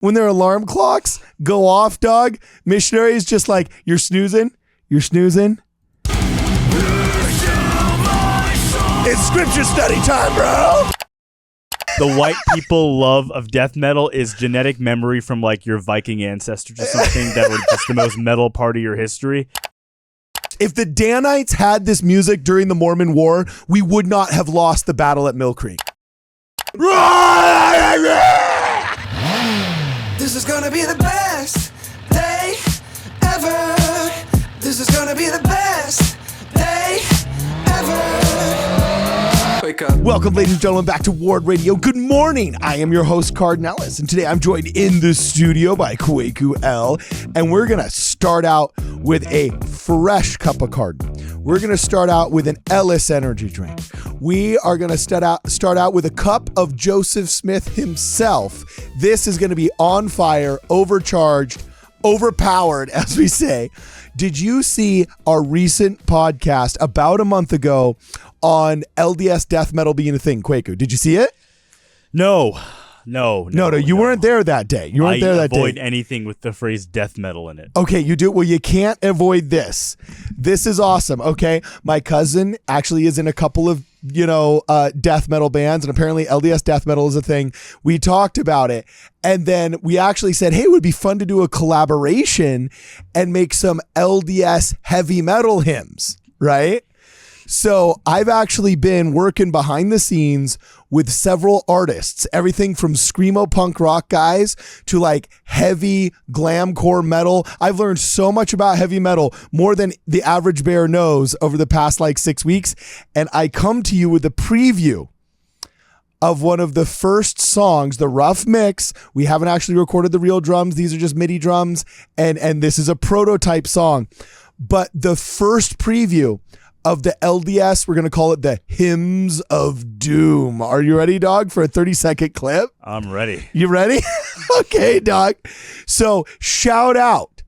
when their alarm clocks go off, dog, missionaries just like, you're snoozing. It's scripture study time, bro. The white people love of death metal is genetic memory from like your Viking ancestors or something that were just the most metal part of your history. If the Danites had this music during the Mormon War, we would not have lost the battle at Mill Creek. This is gonna be the best day ever. This is gonna be the best day ever. Wake up. Welcome, ladies and gentlemen, back to Ward Radio. Good morning. I am your host, Cardinellis, and today I'm joined in the studio by Kwaku L, and we're going to start out with a fresh cup of Cardin. We're going to start out with an Ellis energy drink. We are going to start out with a cup of JosephSmith himself. This is going to be on fire, overcharged, overpowered, as we say. Did you see our recent podcast about a month ago on LDS death metal being a thing, Kwaku? Did you see it? No. You weren't there that day. You weren't there that day. I avoid anything with the phrase death metal in it. Okay, you do. Well, you can't avoid this. This is awesome. Okay, my cousin actually is in a couple of death metal bands, and apparently LDS death metal is a thing. We talked about it, and then we actually said, hey, it would be fun to do a collaboration and make some LDS heavy metal hymns, right? So I've actually been working behind the scenes with several artists, everything from screamo punk rock guys to like heavy glamcore metal. I've learned so much about heavy metal, more than the average bear knows, over the past like 6 weeks. And I come to you with a preview of one of the first songs, the rough mix. We haven't actually recorded the real drums. These are just MIDI drums. And this is a prototype song. But the first preview of the LDS, we're going to call it the Hymns of Doom. Are you ready, dog, for a 30-second clip? I'm ready. You ready? Okay, dog. So shout out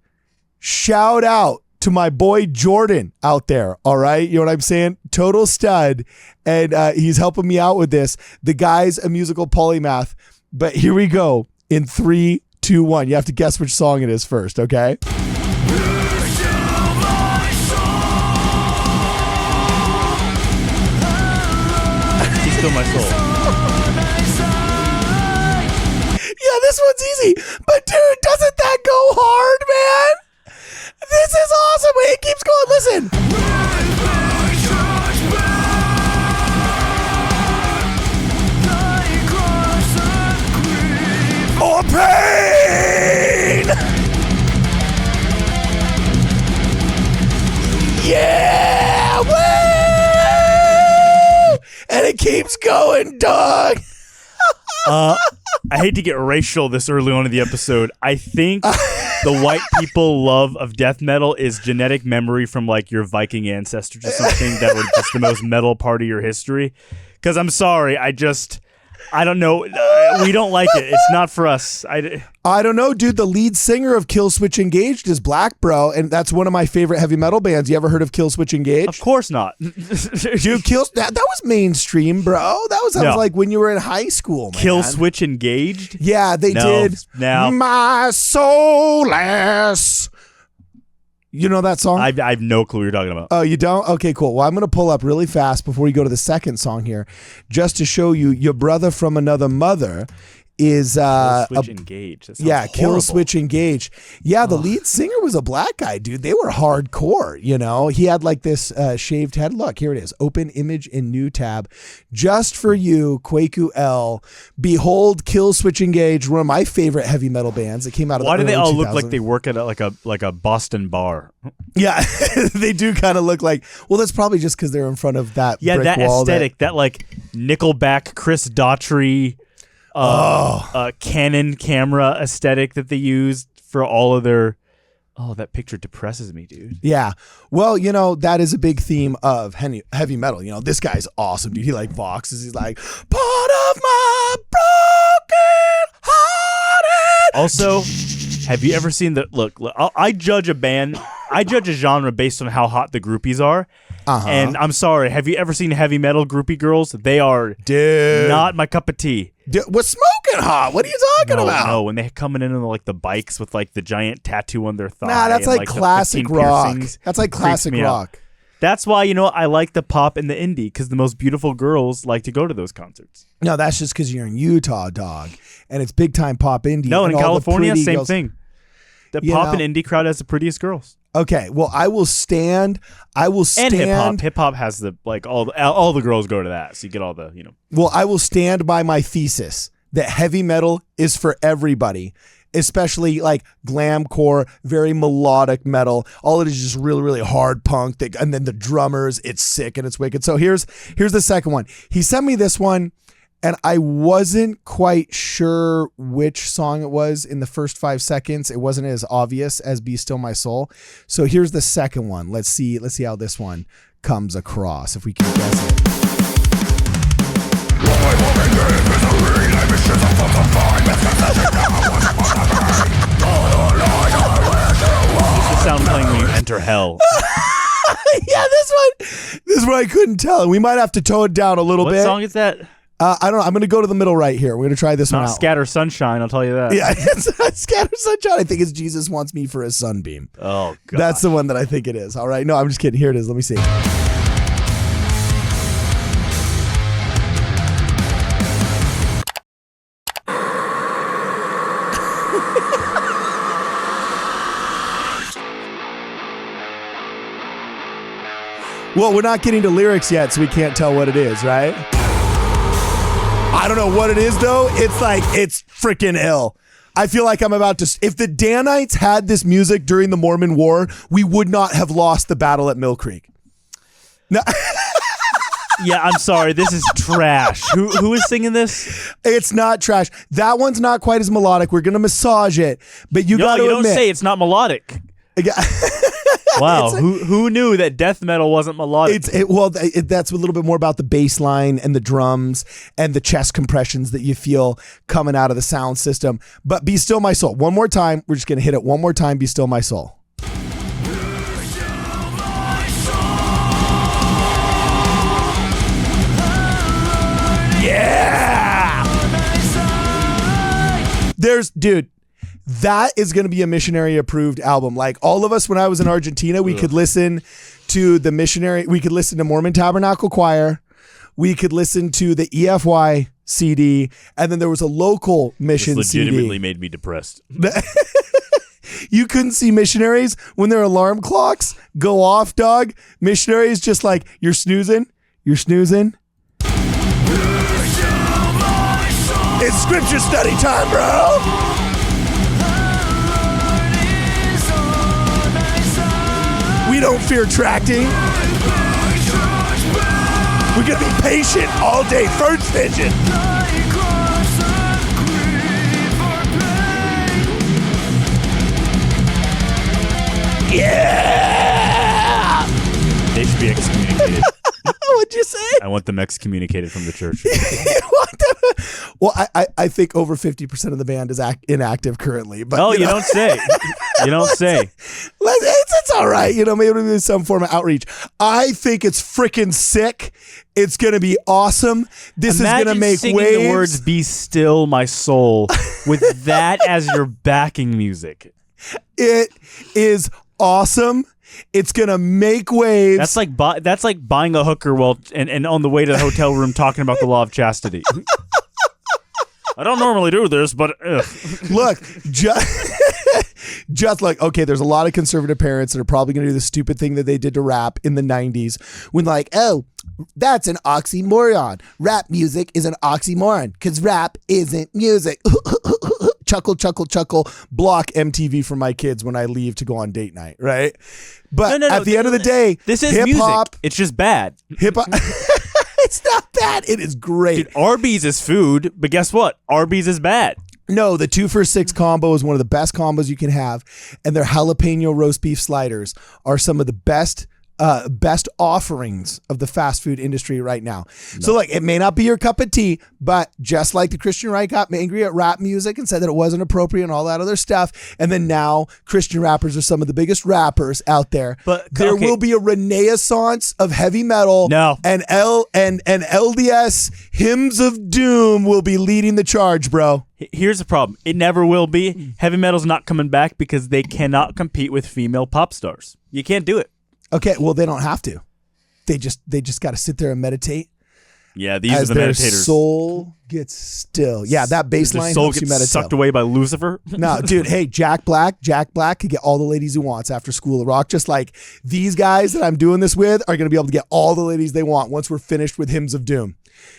to my boy Jordan out there. All right. You know what I'm saying? Total stud. And he's helping me out with this. The guy's a musical polymath. But here we go in 3, 2, 1. You have to guess which song it is first. Okay. Still my soul. Yeah, this one's easy. But dude, doesn't that go hard, man? This is awesome. Wait, it keeps going. Listen. Or pain. Yeah. Woo! And it keeps going, dog. I hate to get racial this early on in the episode. I think the white people love of death metal is genetic memory from like your Viking ancestors or something that were just the most metal part of your history. Because I'm sorry, I don't know. We don't like it. It's not for us. I don't know, dude. The lead singer of Killswitch Engaged is black, bro. And that's one of my favorite heavy metal bands. You ever heard of Killswitch Engaged? Of course not. Dude, that was mainstream, bro. That was like when you were in high school, man. Killswitch Engaged? Yeah, they did. Now. My soulless. You know that song? I have no clue what you're talking about. Oh, you don't? Okay, cool. Well, I'm going to pull up really fast before we go to the second song here, just to show you your brother from another mother is Killswitch Engage. Killswitch Engage. Yeah, the lead singer was a black guy, dude. They were hardcore, He had like this shaved head. Look, here it is. Open image in new tab. Just for you, Kwaku L. Behold Killswitch Engage, one of my favorite heavy metal bands that came out of Why the do early they all 2000s. look like they work at like a Boston bar? Yeah, they do kind of look like, well, that's probably just because they're in front of that brick that wall. Aesthetic, that like Nickelback, Chris Daughtry, Canon camera aesthetic that they used for all of their. Oh, that picture depresses me, dude. Yeah. Well, that is a big theme of heavy metal. This guy's awesome, dude. He like voxes. He's like, part of my broken hearted. Also, have you ever seen the look? I judge a band. I judge a genre based on how hot the groupies are. And I'm sorry, have you ever seen heavy metal groupie girls? They are not my cup of tea. What's smoking hot? What are you talking about? No, when they're coming in on like the bikes with like the giant tattoo on their thigh. Nah, that's and, like classic rock. That's like classic me rock. out. That's why, I like the pop and the indie, because the most beautiful girls like to go to those concerts. No, that's just because you're in Utah, dog. And it's big time pop indie. No, and in California, same girls. thing. The pop and indie crowd has the prettiest girls. Okay, well, I will stand. And hip hop. Hip hop has the all the girls go to that, so you get all the Well, I will stand by my thesis that heavy metal is for everybody, especially like glamcore, very melodic metal. All it is just really, really hard punk. And then the drummers, it's sick and it's wicked. So here's the second one. He sent me this one, and I wasn't quite sure which song it was in the first 5 seconds. It wasn't as obvious as Be Still My Soul. So here's the second one. Let's see how this one comes across, if we can guess it. This is the sound playing when you enter hell. Yeah, this one I couldn't tell. We might have to toe it down a little bit. What song is that? I don't know. I'm going to go to the middle right here. We're going to try this one out. Scatter Sunshine, I'll tell you that. Yeah, it's Scatter Sunshine. I think it's Jesus Wants Me for His Sunbeam. Oh, God. That's the one that I think it is. All right. No, I'm just kidding. Here it is. Let me see. Well, we're not getting to lyrics yet, so we can't tell what it is, right? I don't know what it is, though. It's freaking ill. I feel like I'm about to... If the Danites had this music during the Mormon War, we would not have lost the battle at Mill Creek. No. Yeah, I'm sorry. This is trash. Who is singing this? It's not trash. That one's not quite as melodic. We're going to massage it, but you got to admit... don't say it's not melodic. Wow, who knew that death metal wasn't melodic? That's a little bit more about the bass line and the drums and the chest compressions that you feel coming out of the sound system. But Be Still My Soul. One more time. We're just going to hit it one more time. Be Still My Soul. Yeah! Dude, that is going to be a missionary approved album. Like all of us, when I was in Argentina, we could listen to we could listen to Mormon Tabernacle Choir. We could listen to the EFY CD. And then there was a local mission this CD. legitimately made me depressed. You couldn't see missionaries when their alarm clocks go off, dog. Missionaries just like, you're snoozing. You're snoozing. It's scripture study time, bro. We don't fear tracting. We're going to be patient all day. First vision. Yeah! They should be excommunicated. What'd you say? I want them excommunicated from the church. Well, I think over 50% of the band is inactive currently. But you don't say. You don't say. It's all right. Maybe it'll be some form of outreach. I think it's freaking sick. It's going to be awesome. This is going to make singing waves. The words "Be Still My Soul" with that as your backing music. It is awesome. It's gonna make waves. That's like buying a hooker and on the way to the hotel room talking about the law of chastity. I don't normally do this, but look, just like, okay, there's a lot of conservative parents that are probably gonna do the stupid thing that they did to rap in the 90s when like, oh, that's an oxymoron. Rap music is an oxymoron because rap isn't music. Chuckle, chuckle, chuckle, block MTV for my kids when I leave to go on date night, right? But at the end of the day, this is hip-hop. Music. It's just bad. Hip-hop. It's not bad. It is great. Dude, Arby's is food, but guess what? Arby's is bad. No, the 2 for $6 combo is one of the best combos you can have. And their jalapeno roast beef sliders are some of the best best offerings of the fast food industry right now. So like, it may not be your cup of tea, but just like the Christian right got angry at rap music and said that it wasn't appropriate and all that other stuff, and then now Christian rappers are some of the biggest rappers out there. But there will be a renaissance of heavy metal. No. And LDS Hymns of Doom will be leading the charge, bro. Here's the problem. It never will be. Heavy metal's not coming back because they cannot compete with female pop stars. You can't do it. Okay, well, they don't have to. They just got to sit there and meditate. Yeah, these as are the their meditators. Soul gets still. Yeah, that bass Their line soul helps you gets meditate. sucked away by Lucifer. No, dude, hey, Jack Black could get all the ladies he wants after School of Rock. Just like these guys that I'm doing this with are going to be able to get all the ladies they want once we're finished with Hymns of Doom.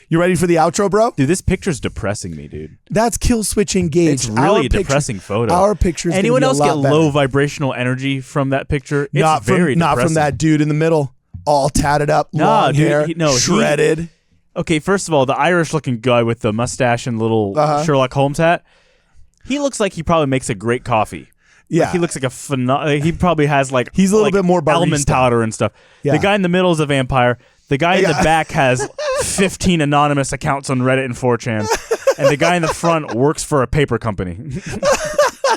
You ready for the outro, bro? Dude, this picture's depressing me, dude. That's Kill Switch Engaged. It's really a depressing photo. Our picture's Anyone gonna be else a get lot better. low vibrational energy from that picture? It's Not very from depressing. that dude in the middle, all tatted up, long hair, shredded. Okay, first of all, the Irish-looking guy with the mustache and little Sherlock Holmes hat, he looks like he probably makes a great coffee. Yeah, Like, he looks like he probably has like he's a little bit more barista. almond powder and stuff. Yeah. The guy in the middle is a vampire. The guy in the back has 15 anonymous accounts on Reddit and 4chan. And the guy in the front works for a paper company.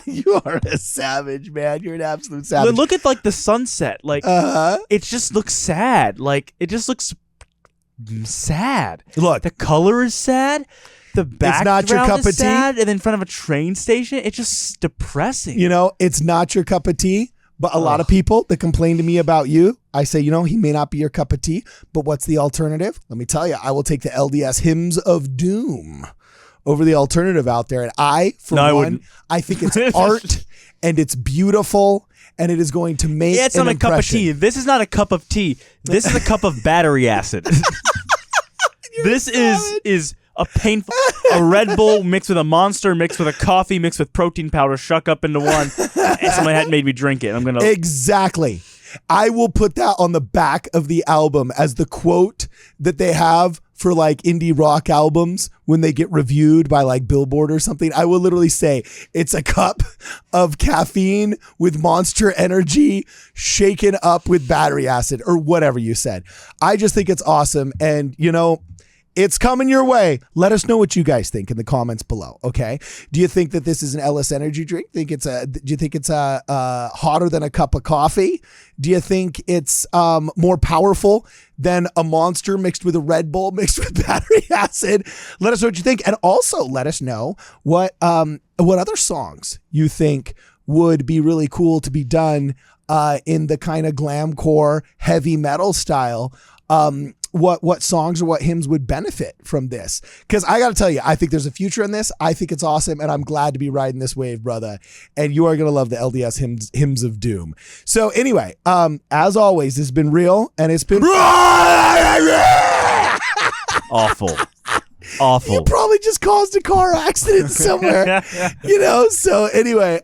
You are a savage, man. You're an absolute savage. Look at like the sunset. Like it just looks sad. Like it just looks sad. Look, the color is sad. The background not your cup is of tea. sad. And in front of a train station, it's just depressing. you know, it's not your cup of tea, but a lot of people that complain to me about you, I say, you know, he may not be your cup of tea, but what's the alternative? Let me tell you, I will take the LDS Hymns of Doom over the alternative out there. And I think it's art and it's beautiful and it is going to make it's not a cup of tea. This is not a cup of tea. This is a cup of battery acid. This is a Red Bull mixed with a Monster, mixed with a coffee, mixed with protein powder, shuck up into one. And somebody had made me drink it. I'm gonna Exactly. I will put that on the back of the album as the quote that they have for like indie rock albums when they get reviewed by like Billboard or something. I will literally say it's a cup of caffeine with Monster Energy shaken up with battery acid or whatever you said. I just think it's awesome. And you know, it's coming your way. Let us know what you guys think in the comments below. Okay. Do you think that this is an LS energy drink? Do you think it's hotter than a cup of coffee? Do you think it's more powerful than a Monster mixed with a Red Bull mixed with battery acid? Let us know what you think. And also let us know what other songs you think would be really cool to be done in the kind of glamcore heavy metal style. What songs or what hymns would benefit from this? Because I got to tell you, I think there's a future in this. I think it's awesome, and I'm glad to be riding this wave, brother. And you are going to love the LDS Hymns of Doom. So anyway, as always, it's been real, and it's been awful. You probably just caused a car accident somewhere, you know? So anyway,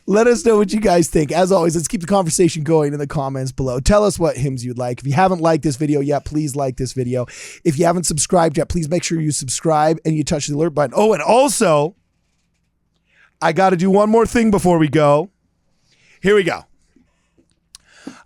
let us know what you guys think. As always, let's keep the conversation going in the comments below. Tell us what hymns you'd like. If you haven't liked this video yet, please like this video. If you haven't subscribed yet, please make sure you subscribe and you touch the alert button. Oh, and also, I got to do one more thing before we go. Here we go.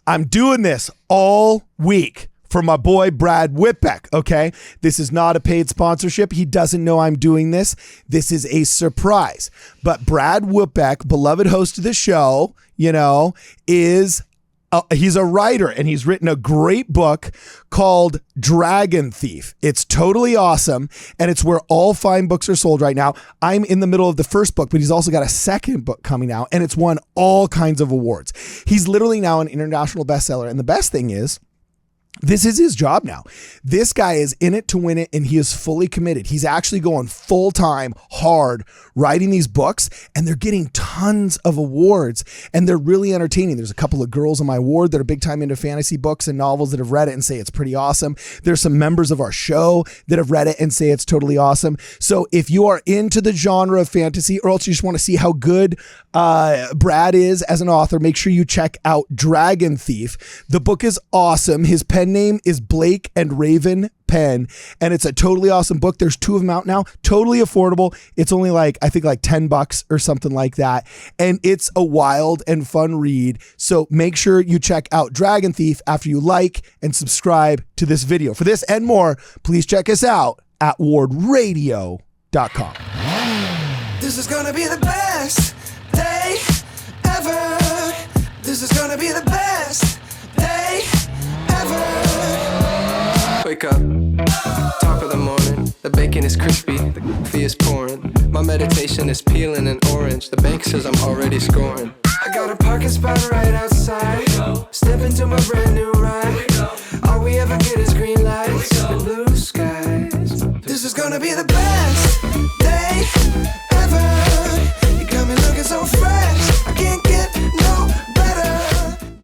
I'm doing this all week for my boy Brad Whitbeck, okay? This is not a paid sponsorship. He doesn't know I'm doing this. This is a surprise. But Brad Whitbeck, beloved host of the show, you know, he's a writer and he's written a great book called Dragon Thief. It's totally awesome and it's where all fine books are sold right now. I'm in the middle of the first book, but he's also got a second book coming out and it's won all kinds of awards. He's literally now an international bestseller. And the best thing is, this is his job now. This guy is in it to win it and he is fully committed. He's actually going full-time, hard, writing these books and they're getting tons of awards and they're really entertaining. There's a couple of girls on my ward that are big time into fantasy books and novels that have read it and say it's pretty awesome. There's some members of our show that have read it and say it's totally awesome. So if you are into the genre of fantasy or else you just want to see how good Brad is as an author, make sure you check out Dragon Thief. The book is awesome. His pen pen name is Blake and Raven Pen, and it's a totally awesome book. There's 2 of them out now, totally affordable. It's only I think $10 or something like that. And it's a wild and fun read. So make sure you check out Dragon Thief after you like and subscribe to this video. For this and more, please check us out at wardradio.com. This is gonna be the best day ever. This is gonna be the best day ever. Wake up, top of the morning. The bacon is crispy, the coffee is pouring. My meditation is peeling an orange. The bank says I'm already scoring. I got a parking spot right outside. Step into my brand new ride. All we ever get is green lights and blue skies. This is gonna be the best day ever.